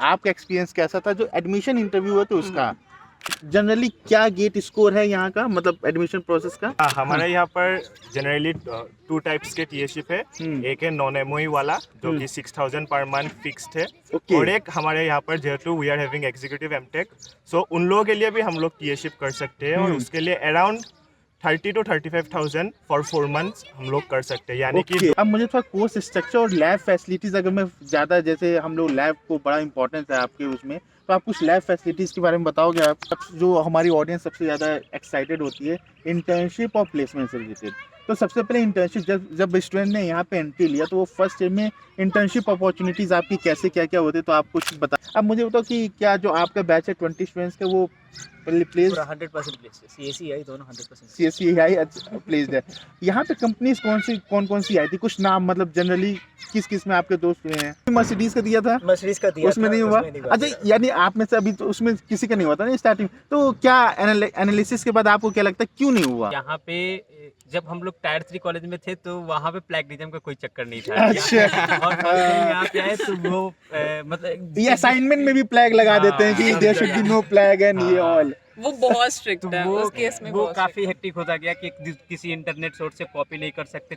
आपका एक्सपीरियंस कैसा था जो एडमिशन इंटरव्यू हुआ तो उसका जनरली क्या गेट स्कोर है यहाँ का, मतलब एडमिशन प्रोसेस का? हमारे यहाँ पर जनरली 2 टाइप्स के टीएशिप है। एक है नॉन एमओई वाला जो कि 6,000 पर मंथ फिक्स्ड है। ओके। और एक हमारे यहाँ पर जेहेतु we are having executive MTech, so उन लोगों के लिए भी हम लोग टीएशिप कर सकते हैं और उसके लिए अराउंड 30 to 35,000 फॉर 4 मंथ्स हम लोग कर सकते हैं, यानी कि ओके, अब मुझे थोड़ा कोर्स स्ट्रक्चर और लैब फैसिलिटीज, अगर मैं ज़्यादा, जैसे हम लोग लैब को बड़ा इंपॉर्टेंस है आपके उसमें, तो आप कुछ लैब फैसिलिटीज़ के बारे में बताओगे आप? जो हमारी ऑडियंस सबसे ज़्यादा एक्साइटेड होती है इंटर्नशिप और प्लेसमेंट से रिलेटेड, तो सबसे पहले इंटर्नशिप जब स्टूडेंट ने यहाँ पे एंट्री लिया तो वो फर्स्ट ईयर में इंटर्नशिप अपॉर्चुनिटीज़ आपकी कैसे क्या क्या होते, तो आप कुछ बता। अब मुझे बताओ कि क्या जो आपका बैच है 20 स्टूडेंट्स का वो प्लेस 100% प्लेस है, CSE आई दोनों 100%। CSCI प्लेस्ड है। यहाँ पे कंपनीज कौन सी आई थी, कुछ नाम, मतलब जनरली किस किस में आपके दोस्त हुए हैं? मर्सिडीज का दिया था, मर्सिडीज का दिया उसमें था, नहीं हुआ? अच्छा, यानी आप में से अभी तो उसमें किसी का नहीं हुआ था ना स्टार्टिंग, तो क्या एनालिसिस के बाद आपको क्या लगता है क्यों नहीं हुआ? यहाँ पे जब हम लोग टायर 3 कॉलेज में थे तो वहाँ पे प्लेगरिज्म का कोई चक्कर नहीं था। अच्छा। और यहाँ पे आए तो वो मतलब ये असाइनमेंट में भी फ्लैग लगा देते हैं कि there should be no flag and ये ऑल। वो बहुत स्ट्रिक्ट है वो उस केस में, वो बहुत काफी हेक्टिक होता गया कि किसी इंटरनेट सोर्स से कॉपी नहीं कर सकते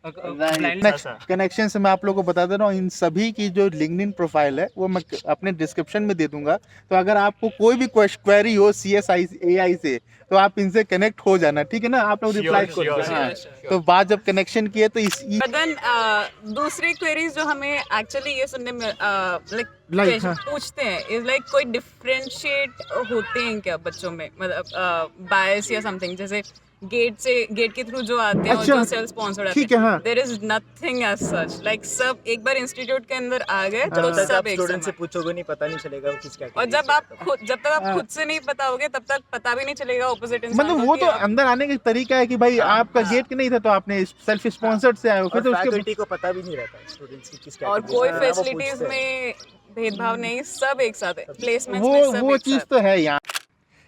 ब्लाइंड। कनेक्शन से मैं आप लोगों को बता दे रहा हूँ, इन सभी की जो लिंक्डइन प्रोफाइल है वो मैं अपने डिस्क्रिप्शन में दे दूंगा, तो अगर आपको कोई भी क्वेरी हो CSI AI से तो आप इनसे कनेक्ट हो जाना, ठीक है ना? आप लोग रिप्लाई Sure, करो। sure, हाँ, sure. तो बात जब कनेक्शन की है तो बट देन दूसरी क्वेरीज जो हमें एक्चुअली ये सुनने में Like, हाँ। पूछते हैं इज लाइक कोई डिफरेंशिएट होते हैं क्या बच्चों में, मतलब बायस या समथिंग, जैसे गेट के थ्रू जो आते हैं और अच्छा, जो सेल्फ स्पॉन्सर्ड आते ठीक है, हाँ। हैं, there is nothing as such, like सब एक बार इंस्टीट्यूट के अंदर आ गए जब तो तक सब आप एक स्टूडेंट से समान। पूछोगे नहीं, पता नहीं चलेगा वो किस और कैटेगरी जब तक आप खुद से नहीं बताओगे तब तक पता भी नहीं चलेगा ऑपोजिट इंसान मतलब को वो कि तो आप- अंदर आने का तरीका है कि भाई आपका गेट के नहीं था तो आपने सेल्फ स्पॉन्सर्ड से आए हो, फिर और तो उसके फैकल्टी को पता भी नहीं रहता स्टूडेंट्स की किस और कैटेगरी कोई फैसिलिटीज में भेदभाव नहीं, सब एक साथ है, प्लेसमेंट्स में सब वो एक चीज साथ। तो है यहाँ।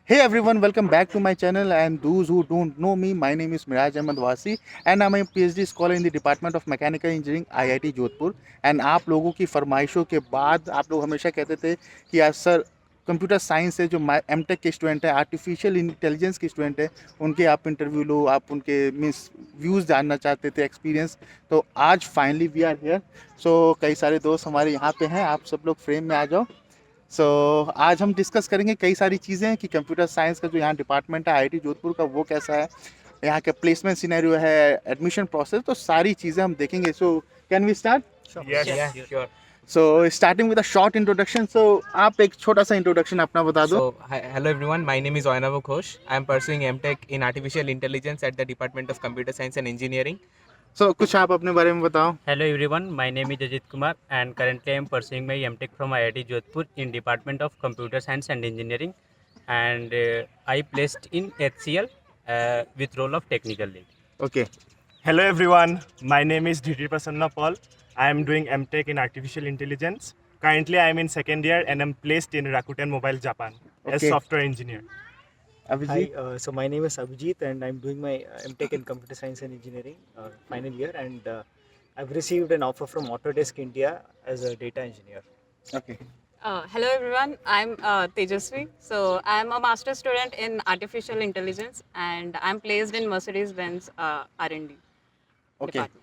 Hey everyone, welcome back to my channel, and those who don't know me, my name is Miraj Ahmed Wasi and I'm a PhD scholar in the Department of Mechanical Engineering, IIT Jodhpur. and आप लोगों की फरमाइशों के बाद आप लोग हमेशा कहते थे कि यार सर कंप्यूटर साइंस से जो एमटेक के स्टूडेंट है, आर्टिफिशियल इंटेलिजेंस के स्टूडेंट है, उनके आप इंटरव्यू लो, आप उनके मीन्स व्यूज़ जानना चाहते थे, एक्सपीरियंस। तो आज फाइनली वी आर हियर। सो कई सारे दोस्त हमारे यहाँ पे हैं, आप सब लोग फ्रेम में आ जाओ। सो आज हम डिस्कस करेंगे कई सारी चीज़ें कि कंप्यूटर साइंस का जो यहाँ डिपार्टमेंट है IIT जोधपुर का वो कैसा है, यहाँ का प्लेसमेंट सिनेरियो है, एडमिशन प्रोसेस, तो सारी चीज़ें हम देखेंगे। So can we start? Yes, sure. So starting with a short introduction, so आप एक छोटा सा इंट्रोडक्शन अपना बता दो। So, hello everyone. My name is Oyanava Ghosh. I am pursuing MTech in Artificial Intelligence at the Department of Computer Science and Engineering. सो कुछ आप अपने बारे में बताओ। Hello everyone, my name is Ajit Kumar and currently I am pursuing my MTech from IIT Jodhpur in Department of Computer Science and Engineering, and I placed in HCL with role of technical lead. Okay, Hello everyone, my name is Dhiti Prasanna Paul. I am doing MTech in Artificial Intelligence. Currently I am in second year and am placed in Rakuten Mobile Japan as Okay. software engineer. Hi, Abhijit. so my name is Abhijit and I'm doing my MTech in Computer Science and Engineering, final year, and I've received an offer from Autodesk India as a data engineer. Okay, Hello everyone, I'm Tejasvi. So I'm a master student in artificial intelligence and I'm placed in Mercedes-Benz R&D okay. department.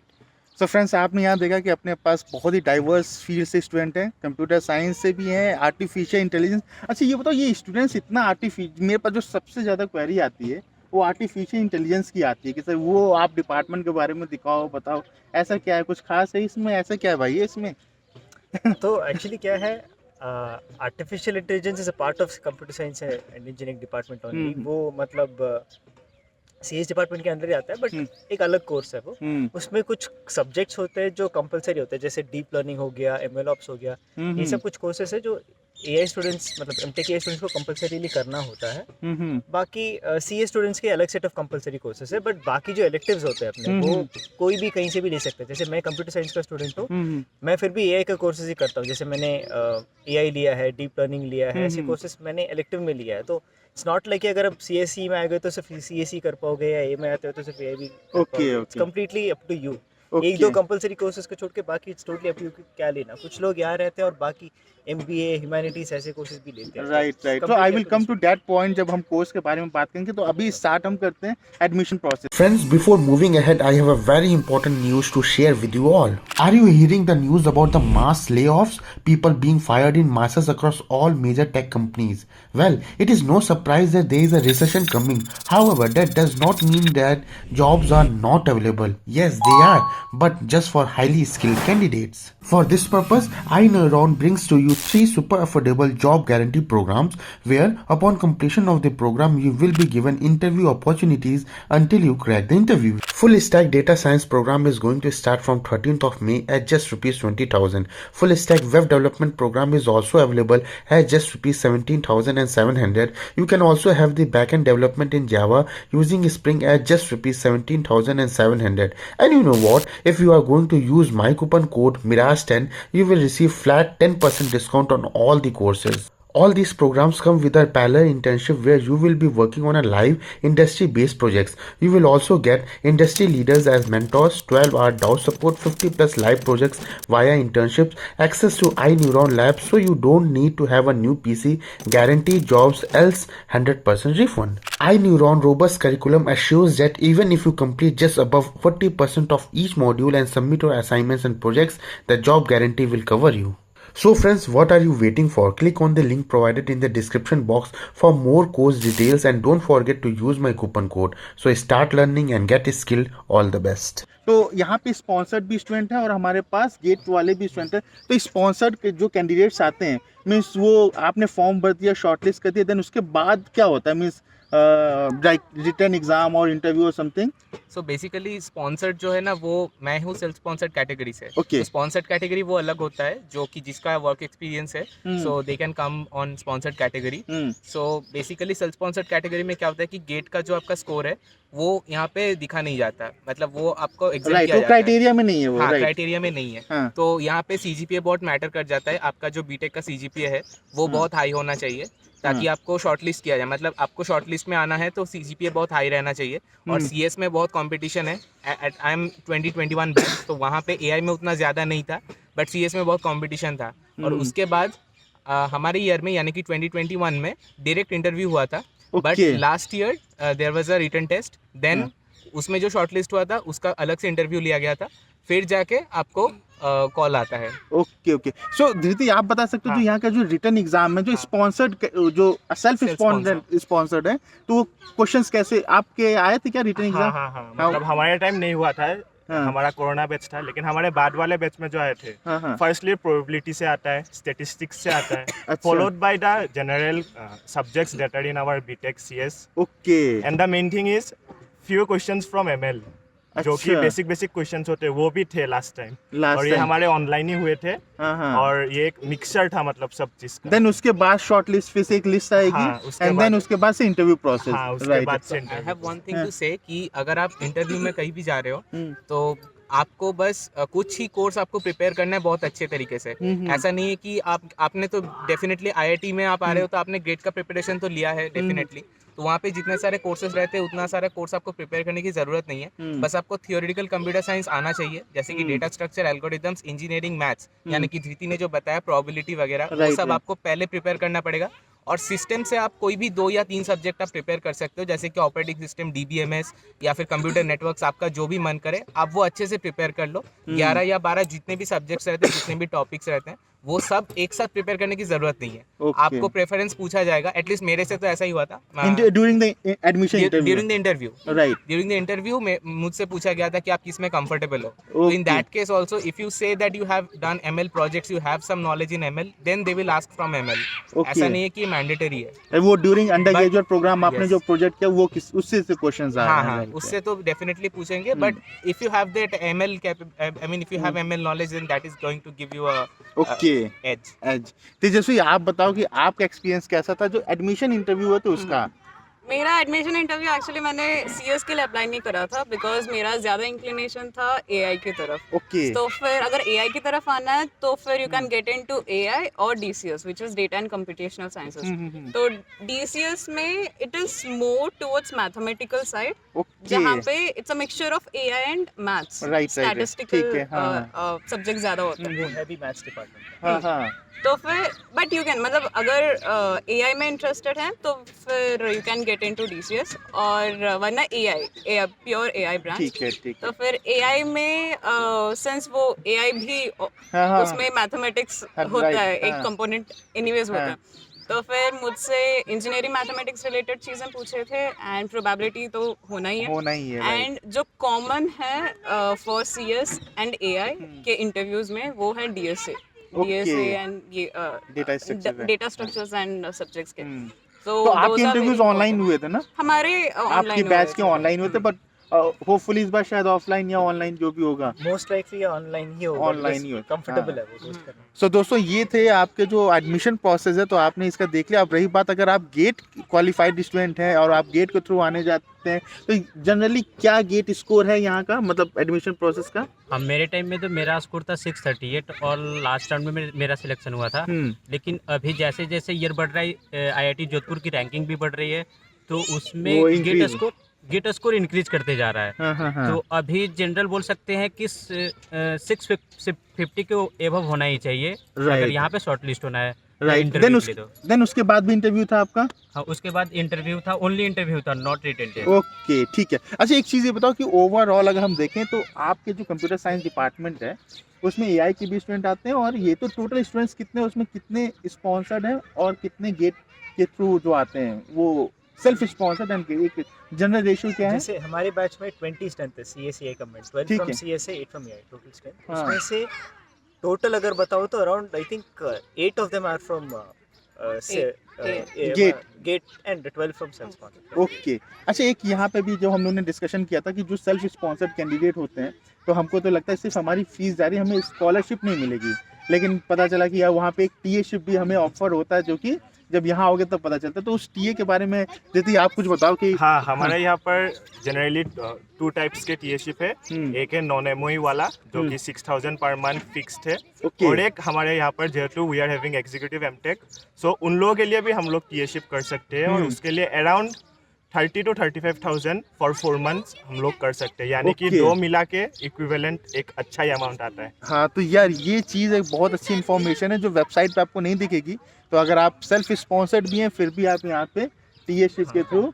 So friends, आपने यहाँ देखा कि अपने पास बहुत ही diverse field से student हैं, computer science से भी हैं, आर्टिफिशियल इंटेलिजेंस। अच्छा ये बताओ, ये स्टूडेंट्स इतना मेरे पास जो सबसे ज़्यादा क्वेरी आती है वो आर्टिफिशियल इंटेलिजेंस की आती है कि सर वो आप डिपार्टमेंट के बारे में दिखाओ, बताओ ऐसा क्या है, कुछ खास है इसमें, ऐसा क्या है भाई है इसमें? तो एक्चुअली क्या है, artificial intelligence is a part of computer science and engineering department only. वो मतलब CS डिपार्टमेंट के अंदर ही आता है, बट एक अलग कोर्स है वो। उसमें कुछ सब्जेक्ट्स होते हैं जो कंपलसरी होते हैं, जैसे डीप लर्निंग हो गया, MLOps हो गया, ये सब कुछ कोर्सेस है जो AI स्टूडेंट्स, मतलब MTech AI स्टूडेंट्स को कंपलसरीली करना होता है। बाकी CA स्टूडेंट्स के अलग सेट ऑफ कंपलसरी कोर्सेस है, बट बाकी जो इलेक्टिव्स होते हैं अपने, वो कोई भी कहीं से भी ले सकते हैं। जैसे मैं कंप्यूटर साइंस का स्टूडेंट हूँ, मैं फिर भी AI का कोर्सेज ही करता हूँ। जैसे मैंने AI लिया है, डीप लर्निंग लिया है, ऐसे कोर्सेज मैंने इलेक्टिव में लिया है। तो इट्स नॉट लाइक कि अगर आप CSE में आ गए तो सिर्फ CSE कर पाओगे, या A में आते हो तो सिर्फ A भी कर Okay, पाओगे। okay. It's completely up to you. Okay. एक दो कंपलसरी कोर्सेज को छोड़ के बाकी it's totally up to you, क्या लेना। कुछ लोग यहाँ रहते हैं और बाकी MBA ह्यूमैनिटीज ऐसे कोर्सेज भी लेते हैं. Right right so I will come to that point जब हम कोर्स के बारे में बात करेंगे. तो अभी स्टार्ट हम करते हैं admission process. Friends, before moving ahead, I have a very important news to share with you all. Are you hearing the news about the mass layoffs? People being fired in masses across all major tech companies. Well, it is no surprise that there is a recession coming. However, that does not mean that jobs are not available. Yes, they are, but just for highly skilled candidates. For this purpose, iNeuron brings to you 3 super affordable job guarantee programs where upon completion of the program you will be given interview opportunities until you crack the interview. Full stack data science program is going to start from 13th of May at just rupees 20,000. Full stack web development program is also available at just rupees 17,700. You can also have the backend development in Java using Spring at just rupees 17,700. And you know what? If you are going to use my coupon code MIRAGE10, you will receive flat 10% discount on all the courses. All these programs come with a parallel internship where you will be working on a live industry-based projects. You will also get industry leaders as mentors, 12-hour doubt support, 50 plus live projects via internships, access to iNeuron Labs so you don't need to have a new PC, guaranteed jobs else 100% refund. iNeuron robust curriculum assures that even if you complete just above 40% of each module and submit your assignments and projects, the job guarantee will cover you. So friends, what are you waiting for? Click on the link provided in the description box for more course details and don't forget to use my coupon code. So start learning and get skilled. All the best. तो यहाँ पे sponsored भी student है और हमारे पास gate वाले भी student है. तो स्पॉन्सर्ड के जो कैंडिडेट्स आते हैं मीन्स वो आपने फॉर्म भर दिया, शॉर्टलिस्ट कर दिया, देन उसके बाद क्या होता है मीन्स लाइक रिटर्न एग्जाम और इंटरव्यू और समथिंग. सो बेसिकली स्पॉन्सर्ड जो है ना, वो मैं हूँ सेल्फ स्पॉन्सर्ड कैटेगरी से. Okay. स्पॉन्सर्ड कैटेगरी वो अलग होता है जो कि जिसका वर्क एक्सपीरियंस है, so they can come on sponsored category. So basically self sponsored category में क्या होता है कि गेट का जो आपका स्कोर है वो यहाँ पे दिखा नहीं जाता, मतलब वो आपको एग्जाम राइट किया तो जाता है. क्राइटेरिया में नहीं है वो. हाँ, राइट क्राइटेरिया में नहीं है. हाँ. तो यहाँ पे सीजीपीए बहुत मैटर कर जाता है. आपका जो बीटेक का सीजीपीए है वो बहुत हाई होना चाहिए ताकि आपको शॉर्टलिस्ट किया जाए. मतलब आपको शॉर्टलिस्ट में आना है तो सीजीपीए बहुत हाई रहना चाहिए. और सीएस में बहुत कंपटीशन है. आई एम 2021 बैच, तो वहाँ पे एआई में उतना ज़्यादा नहीं था, बट सीएस में बहुत कंपटीशन था. और उसके बाद हमारे ईयर में यानी कि 2021 में डायरेक्ट इंटरव्यू हुआ था. But last year there was a written test, then उसमें जो शॉर्टलिस्ट हुआ था उसका अलग से इंटरव्यू लिया गया था, फिर जाके आपको कॉल आता है. Okay okay. सो धृति आप बता सकते हो जो यहाँ का जो रिटर्न एग्जाम है जो स्पॉन्सर्ड जो सेल्फ स्पॉन्सर्ड है तो वो क्वेश्चंस कैसे आपके आए थे क्या रिटर्न एग्जाम? हाँ, मतलब हमारे टाइम नहीं हुआ था. हमारा कोरोना बैच था, लेकिन हमारे बाद वाले बैच में जो आए थे फर्स्टली प्रोबेबिलिटी से आता है, स्टैटिस्टिक्स से आता है, followed by the general subjects that are in our BTech CS. Okay. And the main thing is few questions from ML, जो कि बेसिक क्वेश्चंस होते हैं वो भी थे लास्ट टाइम. और ये हमारे ऑनलाइन ही हुए थे. और ये एक मिक्सचर था मतलब सब चीज का. देन उसके बाद शॉर्टलिस्ट फिर से एक लिस्ट आएगी एंड देन उसके बाद से इंटरव्यू प्रोसेस. उसके बाद से I have one thing to say कि अगर आप इंटरव्यू में कहीं भी जा रहे हो तो आपको बस कुछ ही कोर्स आपको प्रिपेयर करना है बहुत अच्छे तरीके से. ऐसा नहीं है कि आपने तो डेफिनेटली आईआईटी में आप आ रहे हो तो आपने गेट का प्रिपरेशन तो लिया है डेफिनेटली. तो वहाँ पे जितने सारे कोर्सेज रहते हैं उतना सारा कोर्स आपको प्रिपेयर करने की जरूरत नहीं है. बस आपको थियोरेटिकल कंप्यूटर साइंस आना चाहिए, जैसे कि data structure, algorithms, engineering, maths, यानी कि धृति ने जो बताया प्रोबेबिलिटी वगैरह, वो सब आपको पहले प्रिपेयर करना पड़ेगा. और सिस्टम से आप कोई भी 2 या 3 सब्जेक्ट आप प्रिपेयर कर सकते हो, जैसे कि ऑपरेटिंग सिस्टम, डीबीएमएस या फिर कंप्यूटर नेटवर्क्स, आपका जो भी मन करे आप वो अच्छे से प्रिपेयर कर लो. 11 या 12 जितने भी सब्जेक्ट्स रहते हैं, जितने भी टॉपिक्स रहते हैं, वो सब एक साथ प्रिपेयर करने की जरूरत नहीं है. आपको प्रेफरेंस पूछा जाएगा, एटलीस्ट मेरे से तो ऐसा ही हुआ था. During the admission during the interview, right, during the interview में मुझसे पूछा गया था कि आप किस में कंफर्टेबल हो. तो in that case also if you say that you have done ML projects, you have some knowledge in ML, then they will ask from ML. ऐसा नहीं है कि मैंडेटरी है. वो ड्यूरिंग अंडर ग्रेजुएट प्रोग्राम आपने जो प्रोजेक्ट किया वो उससे से क्वेश्चंस आ रहे हैं. हाँ, उससे तो डेफिनेटली पूछेंगे. But if you have that ML I mean if you have ML knowledge, then that is going to give you a edge. Tejaswi आप बताओ कि आपका एक्सपीरियंस कैसा था जो एडमिशन इंटरव्यू हुआ था उसका? मेरा एडमिशन इंटरव्यू एक्चुअली मैंने सीएस के लिए अप्लाई नहीं करा था बिकॉज मेरा ज़्यादा इंक्लिनेशन था एआई की तरफ. ओके. तो फिर अगर एआई की तरफ आना है तो फिर you can get into AI और DCS which is data and computational sciences. तो डीसीएस में it is more towards mathematical side, जहाँ पे it's a mixture of AI and maths, statistical subject ज़्यादा होते हैं. वो हैवी मैथ्स डिपार्टमेंट. हाँ. तो फिर बट यू कैन मतलब अगर एआई में इंटरेस्टेड हैं तो फिर you can get into DCS और वरना एआई प्योर एआई ब्रांच। ठीक है ठीक तो है। फिर एआई में सिंस वो एआई भी हाँ। उसमें मैथमेटिक्स हाँ, होता right, है, एक हाँ। कंपोनेंट एनीवेज होता हाँ। है। तो फिर मुझसे इंजीनियरिंग मैथमेटिक्स रिलेटेड चीज़ें पूछे थे एंड प्रोबेबिलिटी तो होना ही है। होना ही है, right. एंड जो कॉमन है फॉर सीएस एंड एआई के इंटरव्यूज में वो है डीएसए Okay. एंड ये Data structures है। डेटा स्ट्रक्चर्स एंड सब्जेक्ट्स के। हम्म। तो तो आपके इंटरव्यूज ऑनलाइन हुए थे ना? हमारे आपके ऑनलाइन बैच के ऑनलाइन हुए थे, बट होपफुली इस बार शायद ऑफलाइन या ऑनलाइन जो भी होगा मोस्ट लाइकली ऑनलाइन ही होगा, ऑनलाइन ही होगा। कंफर्टेबल हाँ। है वो होस्ट करना। सो दोस्तों ये थे आपके जो एडमिशन प्रोसेस है, तो आपने इसका देख लिया। अब रही बात, अगर आप गेट क्वालिफाइड स्टूडेंट हैं और आप गेट के थ्रू आने जाते हैं तो जनरली क्या गेट स्कोर है यहाँ का, मतलब एडमिशन प्रोसेस का? हम मेरे टाइम में तो मेरा स्कोर था 638 और लास्ट राउंड में मेरा सिलेक्शन हुआ था। लेकिन अभी जैसे जैसे ईयर बढ़ रहा है, आईआईटी जोधपुर की रैंकिंग भी बढ़ रही है, तो वो उसमें increase। गेट स्कोर इंक्रीज करते जा रहा है। हाँ। तो अभी जनरल बोल सकते हैं कि 650 के एबव होना ही चाहिए अगर Right. यहाँ पे शॉर्ट लिस्ट होना है राइट। इंटरव्यू के लिए। तो देन उसके बाद भी इंटरव्यू था आपका? हाँ, उसके बाद इंटरव्यू था, ओनली इंटरव्यू था, नॉट रिटन टेस्ट। ओके ठीक है। अच्छा एक चीज़ ये बताओ कि ओवरऑल अगर हम देखें तो आपके जो कंप्यूटर साइंस डिपार्टमेंट है उसमें एआई के भी स्टूडेंट आते हैं, और ये तो टोटल स्टूडेंट्स कितने, उसमें कितने स्पॉन्सर्ड हैं और कितने गेट के थ्रू जो आते हैं वो सेल्फ स्पॉन्सर्ड एंड एक जनरल रेशियो क्या है? जैसे हमारे बैच में 20 स्ट्रेंथ है सीएसए कमेंट, 12 ठीक फ्रॉम है। CSA, 8 from AI, total strength. हाँ। उसमें से टोटल अगर बताओ तो around I think 8 of them are from GATE and 12 from self sponsored. Okay. अच्छा एक यहाँ पे भी जो हम लोगों ने डिस्कशन किया था कि जो सेल्फ स्पॉन्सर्ड कैंडिडेट होते हैं, तो हमको तो लगता है सिर्फ हमारी फीस जा रही है, हमें स्कॉलरशिप नहीं मिलेगी, लेकिन पता चला कि यार वहाँ पे एक टीएशिप भी हमें ऑफर होता है, जो कि जब यहाँ आओगे तब पता चलता है। तो उस टीए के बारे में यदि आप कुछ बताओ कि हाँ, हमारे यहाँ पर जनरली 2 टाइप्स के टीएशिप है। एक है नॉन एमओई वाला जो कि 6000 पर मंथ फिक्स्ड है, Okay. और एक हमारे यहाँ पर जेहेतु we are having executive MTech, so उन लोगों के लिए भी हम लोग टीएशिप कर सकते हैं, और उसके लिए अराउंड 30 to 35,000 फॉर 4 मंथ्स हम लोग कर सकते हैं, यानी कि Okay. 2 मिला के इक्विवेलेंट एक अच्छा ही अमाउंट आता है। हाँ, तो यार ये चीज़ एक बहुत अच्छी इन्फॉर्मेशन है जो वेबसाइट पे आपको नहीं दिखेगी। तो अगर आप सेल्फ स्पॉन्सर्ड भी हैं फिर भी आप यहाँ पे टीएशिप के थ्रू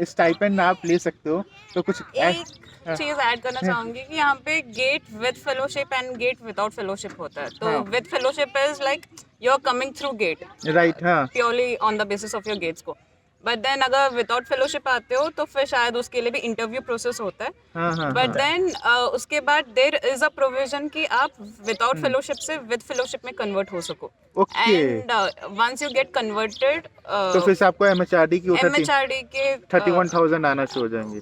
स्टाइपेंड आप ले सकते हो। तो कुछ एक चीज ऐड करना चाहूंगी कि यहाँ पे GATE with fellowship and GATE without fellowship होता है। तो हाँ। With fellowship is like you are coming through GATE right. हाँ purely on the basis of your GATEs को, बट देन अगर विदाउट फेलोशिप आते हो तो फिर शायद उसके लिए भी इंटरव्यू प्रोसेस होता है। हाँ बट देन उसके बाद देयर इज अ प्रोविजन कि आप विदाउट फेलोशिप से विद फेलोशिप में कन्वर्ट हो सको। Okay. And once you get converted तो फिर से आपको एमएचआरडी की एमएचआरडी के 31,000 आना शुरू हो जाएंगे।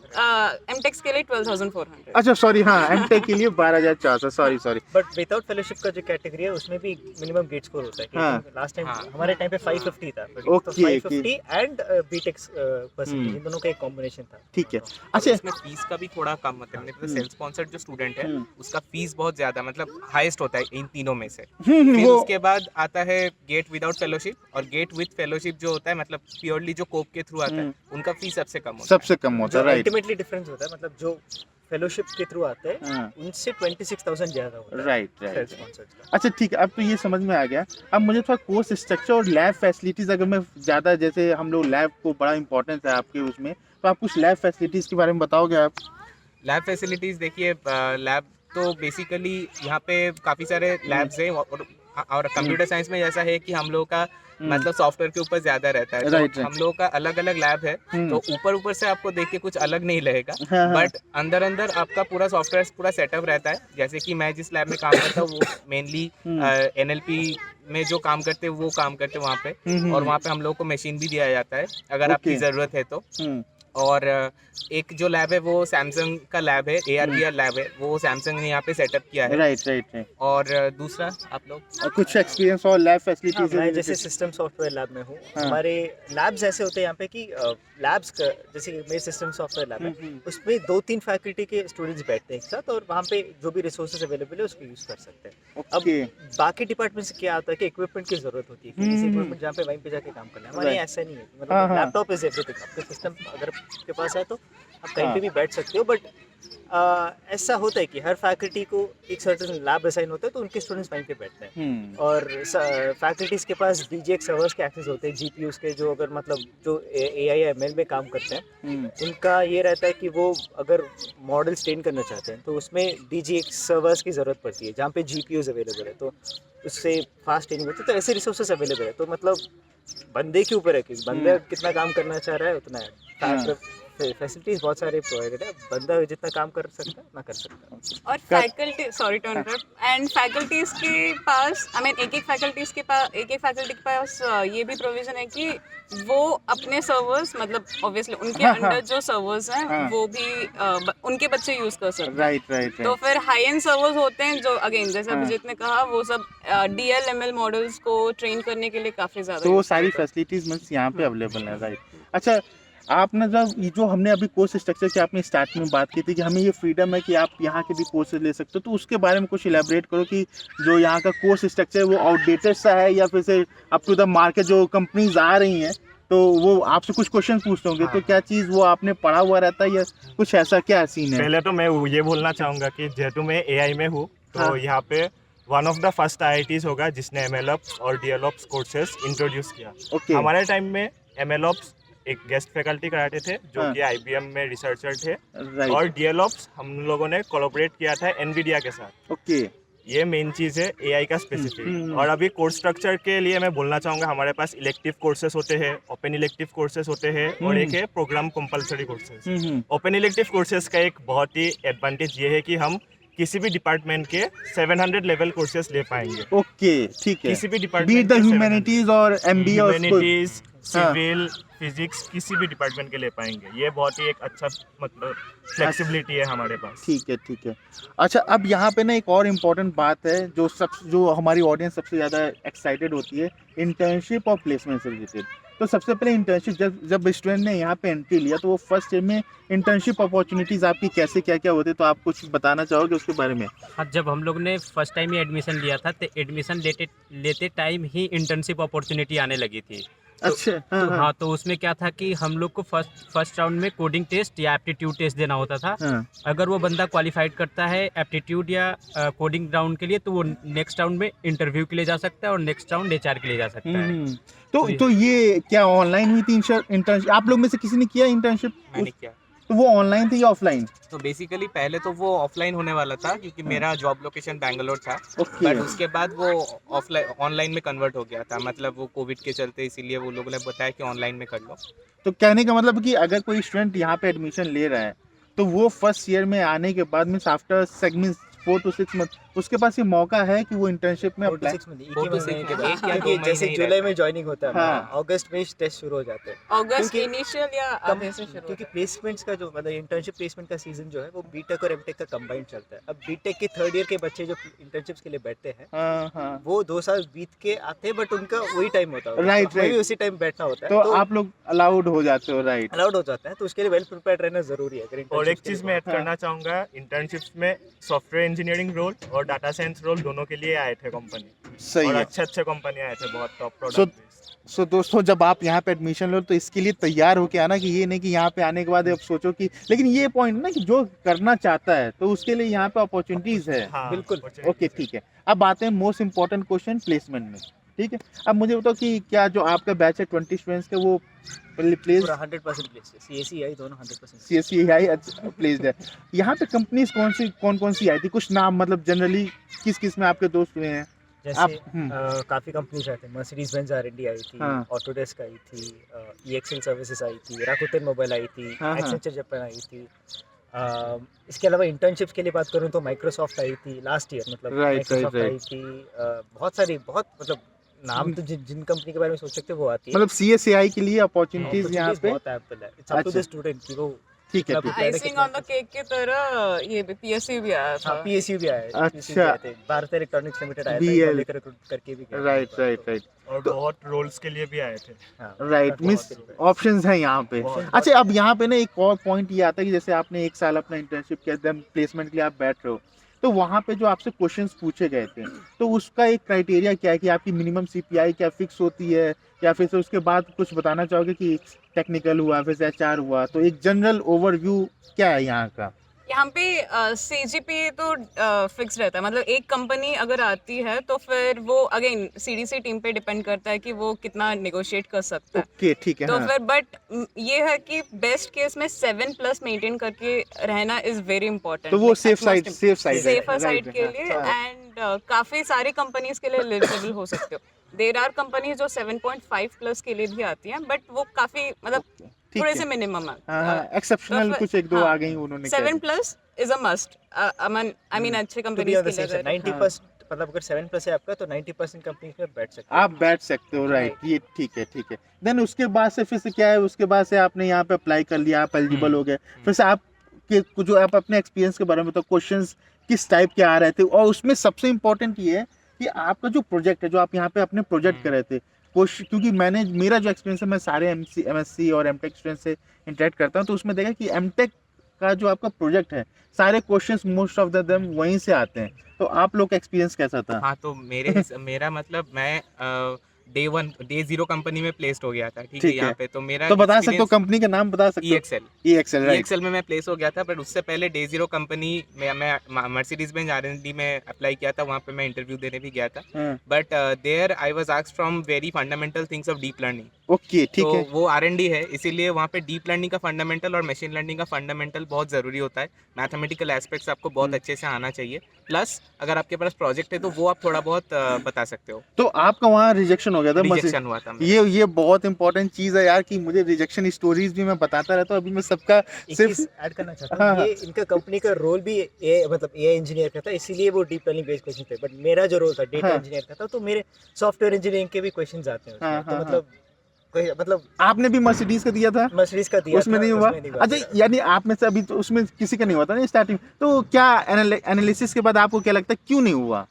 एमटेक्स के लिए 12,400। अच्छा सॉरी, हाँ एमटेक के लिए 12,400। सॉरी। बट विदाउट फेलोशिप का जो कैटेगरी है उसमें भी मिनिमम गेट स्कोर होता है। हाँ। लास्ट टाइम हाँ। हमारे टाइम पे 550 था, तो Okay, 550 एंड बीटेक परसेंटेज, इन दोनों का एक कॉम्बिनेशन था। ठीक है। और अच्छा उसमें फीस का भी थोड़ा कम मतलब सेल्फ स्पॉन्सर्ड जो स्टूडेंट है उसका फीस बहुत ज्यादा मतलब हाईएस्ट होता है इन तीनों में से। फिर वो उसके बाद आता है गेट विदाउट फेलोशिप, और गेट विद फेलोशिप जो होता है मतलब प्योरली जो कोप के थ्रू आता है उनका फीस सबसे कम होता है। सबसे कम होता जो है, राइट। अल्टीमेटली डिफरेंस होता है मतलब जो फेलोशिप के थ्रू आते हैं हाँ। उनसे 26,000 ज्यादा होता है राइट सेल्फ राइट। स्पॉन्सर्ड का। अच्छा ठीक है, अब तो ये समझ में आ गया। अब मुझे थोड़ा कोर्स स्ट्रक्चर और लैब फैसिलिटीज़, अगर मैं ज़्यादा, जैसे हम लोग लैब को बड़ा इंपॉर्टेंस है आपके उसमें, तो आप कुछ लैब फैसिलिटीज़ के बारे में बताओगे आप? लैब फैसिलिटीज़ देखिए, लैब तो बेसिकली यहाँ पे काफ़ी सारे लैब्स हैं, और कंप्यूटर साइंस में ऐसा है कि हम लोगों का मतलब सॉफ्टवेयर के ऊपर ज़्यादा रहता है, Right, तो हम लोगों का अलग अलग लैब है। तो ऊपर से आपको देख के कुछ अलग नहीं लगेगा, हाँ। बट अंदर आपका पूरा सॉफ्टवेयर पूरा सेटअप रहता है। जैसे कि मैं जिस लैब में काम करता हूँ वो मेनली NLP में जो काम करते हैं वो काम करते हैं वहाँ पे, और वहाँ पे हम लोगों को मशीन भी दिया जाता है अगर आपकी Okay. ज़रूरत है तो। और एक जो लैब है वो सैमसंग का लैब है, ARVR लैब है, वो सैमसंग ने यहाँ पे सेटअप किया है। राइट। और दूसरा आप लोग और कुछ एक्सपीरियंस और लैब हाँ, फैसिलिटीज़ मैं जैसे सिस्टम सॉफ्टवेयर लैब में हूँ। हाँ। हमारे लैब्स ऐसे होते हैं यहाँ पे कि लैब्स जैसे कि मेरे सिस्टम सॉफ्टवेयर लैब है, उसमें 2-3 फैकल्टी के स्टूडेंट्स बैठते हैं एक साथ, और वहाँ पे जो भी रिसोर्सेज अवेलेबल है उसको यूज़ कर सकते हैं। अब ओके। बाकी डिपार्टमेंट से क्या आता है कि इक्विपमेंट की जरूरत होती है कि किसी इक्विपमेंट जहाँ पे वहीं पे जाके काम करना है। हमारे यहाँ ऐसा नहीं है, हाँ, मतलब हाँ। Laptop is everything. आपके सिस्टम अगर आपके पास है तो आप कहीं हाँ। पे भी बैठ सकते हो, बट ऐसा होता है कि हर फैकल्टी को एक सर्टेन लैब असाइन होता है, तो उनके स्टूडेंट्स वहीं पे बैठते हैं। और फैकल्टीज के पास DGX सर्वर्स के एक्सेस होते हैं, GPUs के, जो अगर मतलब जो AI या ML में काम करते हैं, उनका ये रहता है कि वो अगर मॉडल्स ट्रेन करना चाहते हैं तो उसमें DGX सर्वर्स की ज़रूरत पड़ती है, जहाँ पे GPUs अवेलेबल है, तो उससे फास्ट ट्रेनिंग होती है। तो ऐसे रिसोर्सेज अवेलेबल है, तो मतलब बंदे के ऊपर है कि बंदा कितना काम करना चाह रहा है उतना है। फैसिलिटीज बहुत सारे प्रोवाइडेड है, बंदा जितना काम कर सकता है उतना कर सकता है। और faculty, sorry to interrupt, and faculties के पास, आई मीन एक एक फैकल्टी के पास ये भी प्रोविजन है कि वो अपने सर्वर्स, मतलब ऑब्वियसली उनके अंडर जो सर्वर्स हैं वो भी उनके बच्चे यूज कर सकते हैं। राइट। तो फिर हाई एंड सर्वर्स होते हैं जो अगेन जैसे अभिजीत ने कहा, वो सब DL/ML मॉडल्स को ट्रेन करने के लिए काफी ज्यादा तो वो use सारी होते हैं। फैसिलिटीज मीन्स यहाँ पे अवेलेबल है, राइट। अच्छा, आपने जब ये जो हमने अभी कोर्स स्ट्रक्चर की आपने स्टार्ट में बात की थी कि हमें ये फ्रीडम है कि आप यहाँ के भी कोर्सेज ले सकते हो, तो उसके बारे में कुछ इलेबरेट करो कि जो यहाँ का कोर्स स्ट्रक्चर है वो आउटडेटेड सा है या फिर से अप टू द मार्केट, जो कंपनीज आ रही हैं तो वो आपसे कुछ क्वेश्चन पूछते होंगे, तो क्या चीज़ वो आपने पढ़ा हुआ रहता है या कुछ ऐसा क्या सीन है? पहले तो मैं ये बोलना चाहूँगा कि जेहेतु मैं AI में हूँ, तो यहाँ पे one of the first IITs होगा जिसने MLOps और DLOps कोर्सेज इंट्रोड्यूस किया। ओके। हमारे टाइम में MLOps एक गेस्ट फैकल्टी कराते थे जो कि IBM में रिसर्चर थे, राइट। और DLOps हम लोगों ने कोलैबोरेट किया था NVIDIA के साथ। ओके। ये मेन चीज़ है AI का स्पेसिफिक। और अभी कोर्स स्ट्रक्चर के लिए मैं बोलना चाहूँगा, हमारे पास इलेक्टिव कोर्सेज होते हैं, ओपन इलेक्टिव कोर्सेज होते हैं, और एक है programme compulsory courses. Open elective courses का एक बहुत ही एडवांटेज ये है कि हम किसी भी डिपार्टमेंट के 700 लेवल कोर्सेज ले पाएंगे। ओके, ठीक है। किसी भी बी डिपार्टमेंट द ह्यूमैनिटीज और MBA और ह्यूमैनिटीज, सिविल, फिजिक्स, किसी भी डिपार्टमेंट के ले पाएंगे। ये बहुत ही एक अच्छा मतलब फ्लेक्सिबिलिटी है हमारे पास। ठीक है। अच्छा, अब यहाँ पे ना एक और इम्पोर्टेंट बात है जो हमारी ऑडियंस सबसे ज़्यादा एक्साइटेड होती है, इंटर्नशिप और प्लेसमेंट से रिलेटेड। तो सबसे पहले इंटर्नशिप, जब स्टूडेंट ने यहाँ पे एंट्री लिया तो वो फर्स्ट ईयर में इंटर्नशिप अपॉर्चुनिटीज़ आपकी कैसे क्या होती है, तो आप कुछ बताना चाहोगे उसके बारे में? हाँ, जब हम लोग ने फर्स्ट टाइम ही एडमिशन लिया था तो एडमिशन लेते टाइम ही इंटर्नशिप अपॉर्चुनिटी आने लगी थी। अच्छा। हाँ, तो उसमें क्या था कि हम लोग को फर्स्ट राउंड में कोडिंग टेस्ट या एप्टीट्यूड टेस्ट देना होता था। अगर वो बंदा क्वालिफाइड करता है एप्टीट्यूड या कोडिंग राउंड के लिए, तो वो नेक्स्ट राउंड में इंटरव्यू के लिए जा सकता है और नेक्स्ट राउंड HR के लिए जा सकता है। तो ये क्या ऑनलाइन हुई थी इंटर्नशिप? आप लोग में से किसी ने किया इंटर्नशिप? मैंने किया। तो वो ऑनलाइन थी या ऑफलाइन? तो बेसिकली पहले तो वो ऑफलाइन होने वाला था क्योंकि मेरा जॉब लोकेशन बैंगलोर था। ओके। बट उसके बाद वो ऑनलाइन में कन्वर्ट हो गया था, मतलब वो कोविड के चलते, इसीलिए वो लोगों ने बताया कि ऑनलाइन में कर लो। तो कहने का मतलब कि अगर कोई स्टूडेंट यहाँ पे एडमिशन ले रहा है तो वो फर्स्ट ईयर में आने के बाद मीन्स आफ्टर 4 to 6 मंथ उसके पास ये मौका है कि वो इंटर्नशिप में 4 to अप्लाई। 6 मंथ, एक 4 ही to 6 महीने के मंथ, बाद, एक या दो क्योंकि जैसे महीने ही जुलाई रहता में ज्वाइनिंग होता है, हाँ। अगस्त में टेस्ट शुरू हो जाते हैं। अगस्त क्योंकि इनिशियल या कम आधे से शुरू क्योंकि होता है। प्लेसमेंट्स का जो मतलब इंटर्नशिप प्लेसमेंट का सीजन जो है वो बीटेक और एमटेक का कंबाइंड चलता है। अब बीटेक के थर्ड ईयर के बच्चे जो इंटर्नशिप्स के लिए बैठते हैं, हाँ। वो 2 साल बीत के आते हैं, बट उनका वही टाइम होता है। Right, हमें भी right. उसी टाइम बैठना होता है, तो आप लोग अलाउड हो जाते हो, राइट? अलाउड हो जाता है। तो उसके लिए वेल प्रिपेयर्ड रहना जरूरी है। अगर और एक internship के चीज़ लिए- मैं ऐड करना चाहूँगा, इंटर्नशिप्स में सॉफ्टवेयर इंजीनियरिंग रोल और डाटा साइंस रोल दोनों के लिए आए थे कंपनी, सही और है। अच्छे कंपनी आए थे, बहुत टॉप So- प्रोडक्ट। सो दोस्तों, जब आप यहाँ पे एडमिशन लो तो इसके लिए तैयार होके आना, कि ये नहीं कि यहाँ पे आने के बाद आप सोचो कि, लेकिन ये पॉइंट ना कि जो करना चाहता है तो उसके लिए यहाँ पे अपॉर्चुनिटीज है। हाँ, बिल्कुल। ओके, ठीक है। अब आते हैं मोस्ट इम्पोर्टेंट क्वेश्चन, प्लेसमेंट में। ठीक है, अब मुझे बताओ कि क्या जो आपका बैच है 20 स्टूडेंट्स का, वो प्लेस पूरा 100% प्लेस है, CSE दोनों 100%। CSE प्लेस है। यहाँ पे कंपनीज कौन सी आई थी? कुछ नाम, मतलब जनरली किस में आपके दोस्त हुए हैं? जैसे आप- काफ़ी कंपनीज आए थे, मर्सिडीज बेंज R&D आई थी, हाँ। ऑटोडेस्क आई थी, EXL सर्विसेज आई थी, राकुटेन मोबाइल आई थी, हाँ। एक्सेंचर जापान आई थी। इसके अलावा इंटर्नशिप्स के लिए बात करूँ तो माइक्रोसॉफ्ट आई थी लास्ट ईयर, मतलब Right, माइक्रोसॉफ्ट right. आई थी। बहुत मतलब नाम तो जिन कंपनी के बारे में सोच सकते हो वो आती है। मतलब CSAI के लिए अपॉर्चुनिटीज यहाँ Opportunities पे। बहुत ample है। It's up to अच्छा। the student कि वो ठीक है, कितना ठीक है। prepared है, आइसिंग ऑन द केक की तरह ये भी PSU भी आया था। हाँ, PSU भी आया है, अच्छा। PSU भी आए थे, भारत इलेक्ट्रॉनिक्स लिमिटेड आया था, BL लेकर रिक्रूट करके भी गया था। राइट। और बहुत रोल्स के लिए भी आए थे। हाँ, राइट, काफी मिस बहुत ऑप्शंस हैं यहाँ पे। बहुत। अच्छा, अब यहाँ पे ना एक और पॉइंट ये आता है कि जैसे आपने 1 साल अपना इंटर्नशिप किया, देन प्लेसमेंट के लिए आप बैठ रहे हो, तो वहाँ पे जो आपसे क्वेश्चंस पूछे गए थे, तो उसका एक क्राइटेरिया क्या है कि आपकी मिनिमम CPI क्या फिक्स होती है, या फिर से उसके बाद कुछ बताना चाहोगे कि टेक्निकल हुआ, फिर से HR हुआ, तो एक जनरल ओवरव्यू क्या है यहाँ का? यहाँ पे CGPA तो फिक्स रहता है, मतलब एक कंपनी अगर आती है तो फिर वो अगेन CDC टीम पे डिपेंड करता है कि वो कितना नेगोशिएट कर सकता है। ओके ठीक है। तो हाँ फिर बट ये है कि बेस्ट केस में 7+ मेंटेन करके रहना इज वेरी इंपॉर्टेंट। तो वो सेफ साइड सेफर साइड के लिए, एंड काफी सारी कंपनीज के लिए एलिजिबल हो सकते हो। देर आर कंपनीज जो 7.5+ के लिए भी आती हैं, बट वो काफी मतलब ठीक थोड़े है। से मिनिमम है। हाँ एक्सेप्शनल कुछ एक दो आ गई उन्होंने कह दी। 7+ is a must. I mean अच्छे टू बी कंपनीज ऑन के द सेफ लिए साइड, 90% मतलब अगर 7+ है आपका तो 90% कंपनीज में बैठ सकते आप बैठ सकते हो, राइट। ये ठीक है। देन उसके बाद से फिर से क्या है, उसके बाद से आपने यहाँ पे अप्लाई कर लिया, आप एलिजिबल हो गए, फिर से आप के जो आप अपने एक्सपीरियंस के बारे में, तो क्वेश्चंस किस टाइप के आ रहे थे, और उसमें सबसे इम्पोर्टेंट ये है कि आपका जो प्रोजेक्ट है, जो आप यहाँ पे अपने प्रोजेक्ट कर रहे थे, क्योंकि मेरा जो एक्सपीरियंस है, मैं सारे MSc और MTech स्टूडेंट से इंटरेक्ट करता हूँ, तो उसमें देखा कि MTech का जो आपका प्रोजेक्ट है, सारे क्वेश्चंस मोस्ट ऑफ देम वहीं से आते हैं। तो आप लोग का एक्सपीरियंस कैसा था? हाँ, तो मेरा मतलब मैं डे 0 कंपनी में प्लेस्ड हो गया था, ठीक है, ठीक है। यहाँ पे तो मेरा तो बता सकते हो, कंपनी का नाम बता सकते हो? EXL, right. EXL में मैं प्लेस हो गया था, बट उससे पहले डे 0 कंपनी में मैं मर्सिडीज बेंज R&D में अप्लाई किया था, वहाँ पे मैं इंटरव्यू देने भी गया था, but there I was asked from very fundamental things of deep learning. Okay ठीक तो है। वो R&D है, इसीलिए वहाँ पे डीप लर्निंग का फंडामेंटल और मशीन लर्निंग का फंडामेंटल बहुत ज़रूरी होता है। मैथमेटिकल एस्पेक्ट्स आपको बहुत अच्छे से आना चाहिए, प्लस अगर आपके पास प्रोजेक्ट है तो वो आप थोड़ा बहुत बता सकते हो। तो आपका वहाँ रिजेक्शन हो गया था? रिजेक्शन हुआ था मेरा। ये बहुत इंपॉर्टेंट चीज है यार, कि मुझे रिजेक्शन स्टोरीज भी मैं बताता रहता हूँ, अभी मैं सबका सिर्फ ऐड करना चाहता हूँ। हाँ। ये इनका कंपनी का रोल भी मतलब AI इंजीनियर का था, इसीलिए वो डीप लर्निंग बेस्ड क्वेश्चन थे, बट मेरा जो रोल था डेटा इंजीनियर का था, तो मेरे सॉफ्टवेयर इंजीनियरिंग के भी क्वेश्चंस आते हैं उसमें। तो मतलब आपने भी मर्सिडीज का दिया था? मर्सिडीज का दिया उसमें था, नहीं हुआ? उसमें नहीं हुआ अच्छा, मेरा। यानी आप में से अभी तो उसमें किसी का नहीं हुआ था ना स्टार्टिंग, तो क्या एनालिसिस के बाद आपको क्या लगता है क्यों नहीं हुआ?